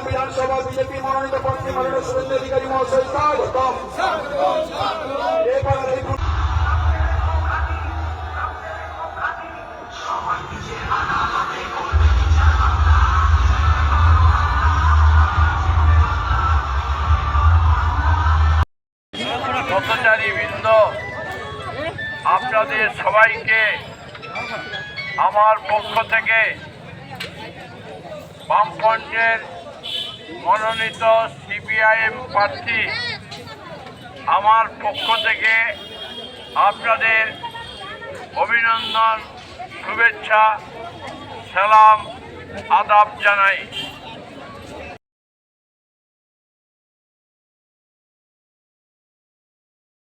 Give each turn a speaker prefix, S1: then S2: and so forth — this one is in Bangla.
S1: বিধানসভা বিজেপি মনোনীত প্রার্থী মাননীয় শুভেন্দু অধিকারী মহাশয় স্বাগতম।
S2: পথচারীবৃন্দ, আপনাদের সবাইকে আমার পক্ষ থেকে বামফ্রন্টের মনোনীত সিপিআইএম প্রার্থী আমার পক্ষ থেকে আপনাদের অভিনন্দন, শুভেচ্ছা, সালাম, আদাব জানাই।